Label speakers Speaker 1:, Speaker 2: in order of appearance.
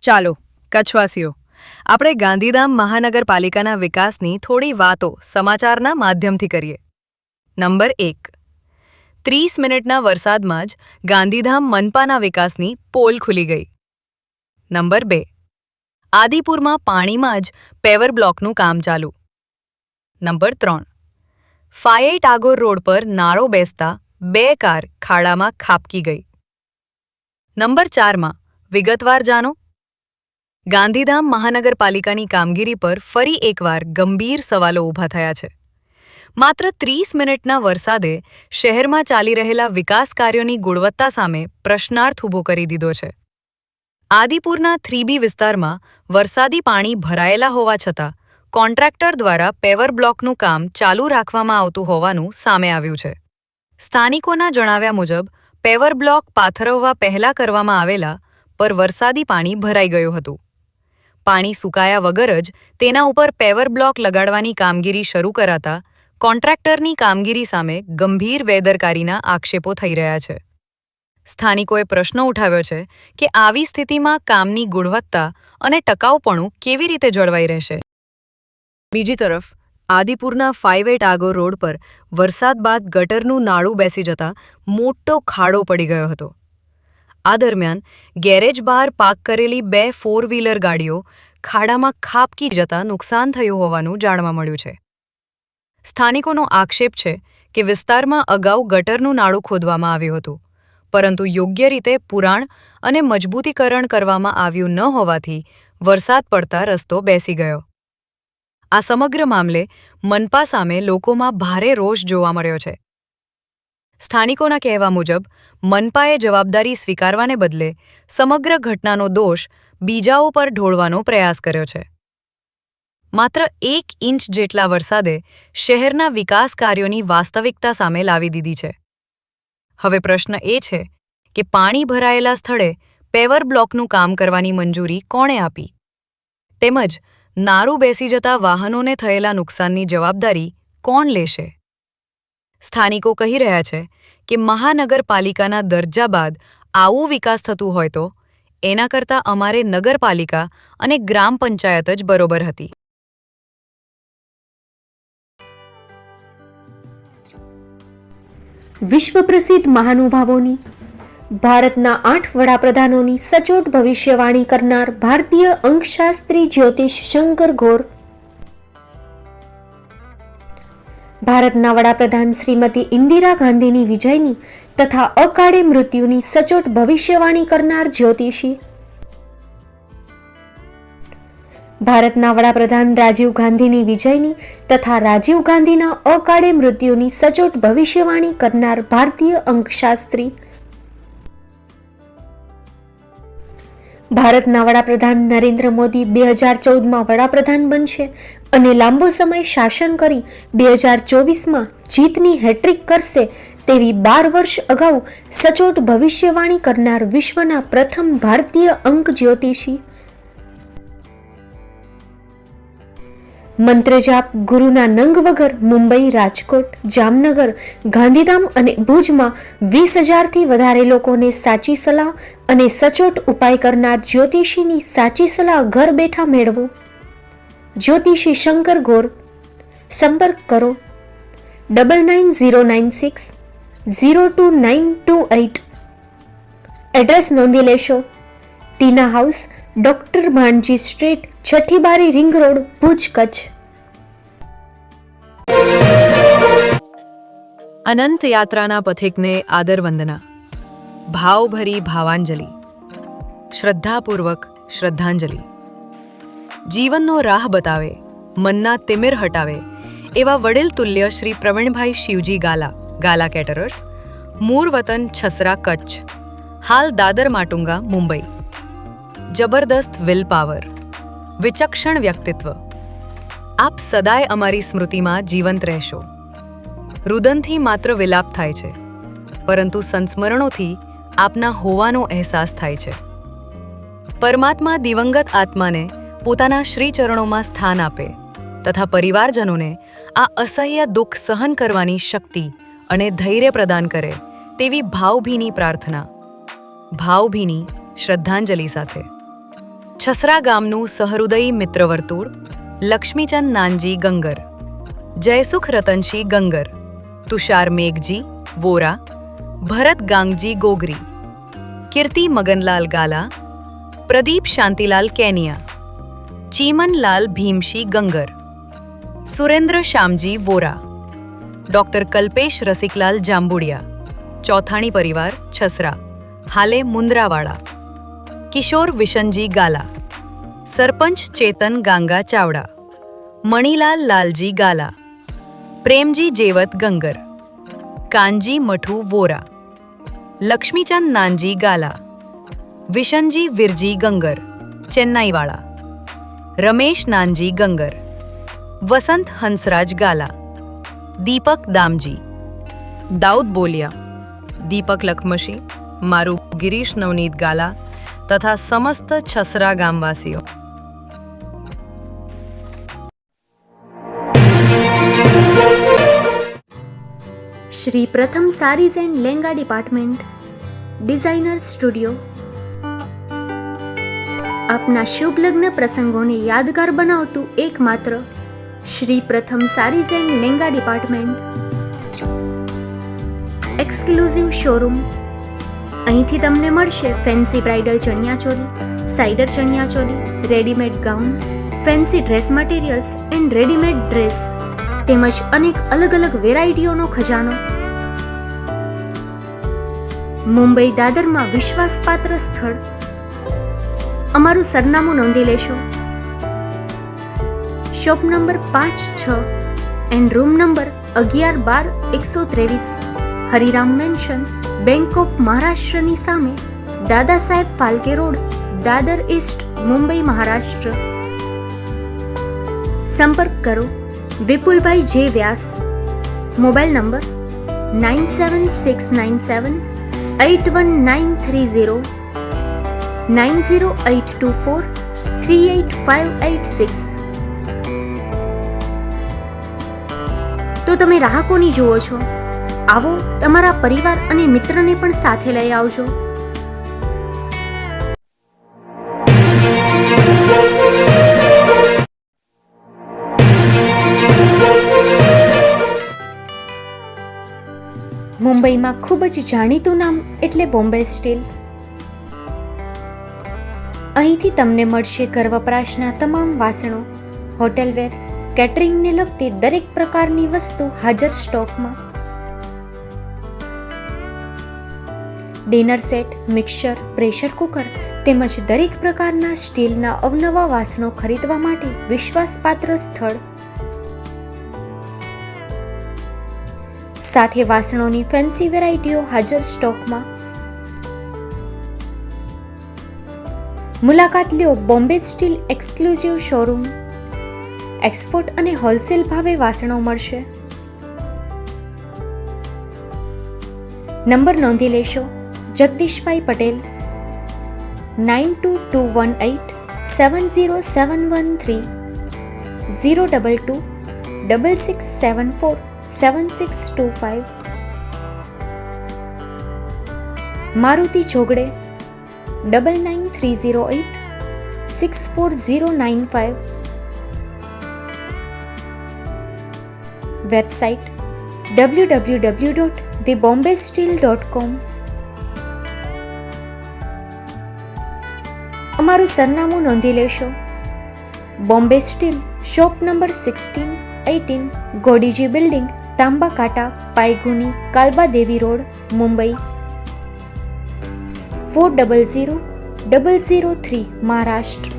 Speaker 1: ચાલો કચ્છવાસીઓ, આપણે ગાંધીધામ મહાનગરપાલિકાના વિકાસની થોડી વાતો સમાચારના માધ્યમથી કરીએ. નંબર 1. 30 મિનિટના વરસાદમાં જ ગાંધીધામ મનપાના વિકાસની પોલ ખુલી ગઈ. નંબર 2. આદિપુરમાં પાણીમાં જ પેવર બ્લોકનું કામ ચાલુ. નંબર 3. ફાયે ટાગોર રોડ પર નાળો બેસતા 2 કાર ખાડામાં ખાબકી ગઈ. નંબર 4માં વિગતવાર જાણો. ગાંધીધામ મહાનગરપાલિકાની કામગીરી પર ફરી એકવાર ગંભીર સવાલો ઊભા થયા છે. માત્ર 30 મિનિટના વરસાદે શહેરમાં ચાલી રહેલા વિકાસ કાર્યોની ગુણવત્તા સામે પ્રશ્નાર્થ ઊભો કરી દીધો છે. આદિપુરના 3B વિસ્તારમાં વરસાદી પાણી ભરાયેલા હોવા છતાં કોન્ટ્રાક્ટર દ્વારા પેવર બ્લોકનું કામ ચાલુ રાખવામાં આવતું હોવાનું સામે આવ્યું છે. સ્થાનિકોના જણાવ્યા મુજબ પેવર બ્લોક પાથરવવા પહેલા કરવામાં આવેલા પર વરસાદી પાણી ભરાઈ ગયું હતું. પાણી સુકાયા વગર જ તેના ઉપર પેવર બ્લોક લગાડવાની કામગીરી શરૂ કરાતા કોન્ટ્રાક્ટરની કામગીરી સામે ગંભીર બેદરકારીના આક્ષેપો થઈ રહ્યા છે. સ્થાનિકોએ પ્રશ્ન ઉઠાવ્યો છે કે આવી સ્થિતિમાં કામની ગુણવત્તા અને ટકાઉપણું કેવી રીતે જળવાઈ રહેશે. બીજી તરફ આદિપુરના ફાયવે ટાગોર રોડ પર વરસાદ બાદ ગટરનું નાળું બેસી જતા મોટો ખાડો પડી ગયો હતો. આ દરમિયાન ગેરેજ બહાર પાર્ક કરેલી 2 4-વ્હીલર ગાડીઓ ખાડામાં ખાબકી જતા નુકસાન થયું હોવાનું જાણવા મળ્યું છે. સ્થાનિકોનો આક્ષેપ છે કે વિસ્તારમાં અગાઉ ગટરનું નાળું ખોદવામાં આવ્યું હતું, પરંતુ યોગ્ય રીતે પુરાણ અને મજબૂતીકરણ કરવામાં આવ્યું ન હોવાથી વરસાદ પડતા રસ્તો બેસી ગયો. આ સમગ્ર મામલે મનપા સામે લોકોમાં ભારે રોષ જોવા મળ્યો છે. સ્થાનિકોના કહેવા મુજબ મનપાએ જવાબદારી સ્વીકારવાને બદલે સમગ્ર ઘટનાનો દોષ બીજાઓ પર ઢોળવાનો પ્રયાસ કર્યો છે. માત્ર 1 ઇંચ જેટલા વરસાદે શહેરના વિકાસ કાર્યોની વાસ્તવિકતા સામે લાવી દીધી છે. હવે પ્રશ્ન એ છે કે પાણી ભરાયેલા સ્થળે પેવર બ્લોકનું કામ કરવાની મંજૂરી કોણે આપી? તેમજ નાળું બેસી જતા વાહનોને થયેલા નુકસાનની જવાબદારી કોણ લેશે? સ્થાનિકો કહી રહ્યા છે કે મહાનગરપાલિકાના દરજ્જા બાદ આવું વિકાસ થતું હોય તો એના કરતાં અમારે નગરપાલિકા અને ગ્રામ પંચાયત જ બરોબર હતી.
Speaker 2: વિશ્વ પ્રસિદ્ધ મહાનુભાવોની, ભારતના 8 વડાપ્રધાનોની સચોટ ભવિષ્યવાણી કરનાર ભારતીય અંકશાસ્ત્રી જ્યોતિષ શંકર ગોર, ભારતના વડાપ્રધાન શ્રીમતી ઇન્દિરા ગાંધીની વિજયની તથા અકાળે મૃત્યુની સચોટ ભવિષ્યવાણી કરનાર જ્યોતિષી, ભારતના વડાપ્રધાન રાજીવ ગાંધીની વિજયની તથા રાજીવ ગાંધીના અકાળે મૃત્યુની સચોટ ભવિષ્યવાણી કરનાર ભારતીય અંકશાસ્ત્રી, ભારતના વડાપ્રધાન નરેન્દ્ર મોદી 2014માં વડાપ્રધાન બનશે અને લાંબો સમય શાસન કરી 2024માં જીતની હેટ્રિક કરશે તેવી 12 વર્ષ અગાઉ સચોટ ભવિષ્યવાણી કરનાર વિશ્વના પ્રથમ ભારતીય અંક જ્યોતિષી, મંત્રજાપ ગુરુના નંગ વગર મુંબઈ, રાજકોટ, જામનગર, ગાંધીધામ અને ભુજમાં 20,000થી વધારે લોકોને સાચી સલાહ અને સચોટ ઉપાય કરનાર જ્યોતિષીની સાચી સલાહ ઘર બેઠા મેળવો. જ્યોતિષી શંકર ગોર. સંપર્ક કરો 9909602928. એડ્રેસ નોંધી લેશો. ટીના હાઉસ, ડોક્ટર ભાણજી સ્ટ્રીટ, છઠ્ઠી બારી, રિંગ રોડ, ભુજ, કચ્છ.
Speaker 1: અનંત યાત્રાના પથિકને આદર વંદના, ભાવભરી ભાવાંજલિ, શ્રદ્ધાપૂર્વક શ્રદ્ધાંજલિ. જીવનનો રાહ બતાવે, મનના તિમિર હટાવે એવા વડીલ તુલ્ય શ્રી પ્રવીણભાઈ શિવજી ગાલા, ગાલા કેટરર્સ, મૂળ વતન છસરા, કચ્છ, હાલ દાદર માટુંગા, મુંબઈ. જબરદસ્ત વિલ પાવર, વિચક્ષણ વ્યક્તિત્વ. આપ સદાય અમારી સ્મૃતિમાં જીવંત રહેશો. રુદનથી માત્ર વિલાપ થાય છે, પરંતુ સંસ્મરણોથી આપના હોવાનો અહેસાસ થાય છે. પરમાત્મા દિવંગત આત્માને પોતાના શ્રીચરણોમાં સ્થાન આપે તથા પરિવારજનોને આ અસહ્ય દુઃખ સહન કરવાની શક્તિ અને ધૈર્ય પ્રદાન કરે તેવી ભાવભીની પ્રાર્થના, ભાવભીની શ્રદ્ધાંજલિ સાથે. છસરા ગામનું સહૃદયી મિત્રવર્તુળ લક્ષ્મીચંદ નાનજી ગંગર, જયસુખ રતનશી ગંગર, તુષાર મેઘજી વોરા, ભરત ગાંગજી ગોગરી, કીર્તિ મગનલાલ ગાલા, પ્રદીપ શાંતિલાલ કેનિયા, ચીમનલાલ ભીમશી ગંગર, સુરેન્દ્ર શ્યામજી વોરા, ડૉક્ટર કલ્પેશ રસિકલાલ જાંબુડિયા, ચોથાણી પરિવાર છસરા, હાલે મુંદ્રાવાડા, કિશોર વિશનજી ગાલા, સરપંચ ચેતન ગાંગા ચાવડા, મણિલાલ લાલજી ગાલા, પ્રેમજી જેવત ગંગર, કાનજી મઠુ વોરા, લક્ષ્મીચંદ નાનજી ગાલા, વિશનજી વિરજી ગંગર, ચેન્નાઈવાળા, રમેશ નાનજી ગંગર, વસંત હંસરાજ ગાલા, દીપક દામજી, દાઉદ બોલિયા, દીપક લખમશી, મારું ગિરીશ નવનીત ગાલા તથા સમસ્ત છસરા ગામવાસીઓ.
Speaker 2: Shri Pratham sarees and lehenga department, designer studio આપના શુભ લગ્ન પ્રસંગોને યાદગાર બનાવતું એકમાત્ર Shri Pratham sarees and lehenga department, exclusive showroom. અહીંથી તમને મળશે ફેન્સી બ્રાઇડલ ચણિયાચોલી, સાઇડર ચણિયાચોલી, readymade gown, fancy dress materials and readymade dress તેમજ અનેક અલગ અલગ વેરાયટીઓનો ખજાનો. મુંબઈ દાદરમાં વિશ્વાસપાત્ર સ્થળ. અમારું સરનામું નોંધી લેશો. Shop number 5-6 and room number 11-12-123, Hariram mansion, bank of મહારાષ્ટ્રની સામે, દાદા સાહેબ ફાલ્કે રોડ, દાદર ઈસ્ટ, મુંબઈ, મહારાષ્ટ્ર. સંપર્ક કરો વિપુલભાઈ જે વ્યાસ. Mobile number 9769781930, 9082438586. તો તમે રાહ કોની જુઓ છો? આવો, તમારા પરિવાર અને મિત્રને પણ સાથે લઈ આવજો. મુંબઈમાં ખૂબ જ જાણીતું નામ એટલે બોમ્બે સ્ટીલ. અહીંથી તમને મળશે ઘર વપરાશના તમામ વાસણો, હોટેલવેર, કેટરિંગને લગતી દરેક પ્રકારની વસ્તુ હાજર સ્ટોકમાં. Dinner set, mixer, pressure cooker તેમજ દરેક પ્રકારના સ્ટીલના અવનવા વાસણો ખરીદવા માટે વિશ્વાસપાત્ર સ્થળ. સાથે વાસણોની ફેન્સી વેરાયટીઓ હાજર સ્ટોકમાં. મુલાકાત લ્યો Bombay steel exclusive showroom. Export અને હોલસેલ ભાવે વાસણો મળશે. નંબર નોંધી લેશો. જગદીશભાઈ પટેલ, 9221870713, 02266747625. મારુતિ જોગડે, 9930864095. Website www.thebombasteel.com. અમારું સરનામું નોંધી લેશો. Bombay steel, shop number 16-18, Godiji building, Tamba Kanta, Paydhuni, Kalbadevi road, Mumbai 400003, Maharashtra.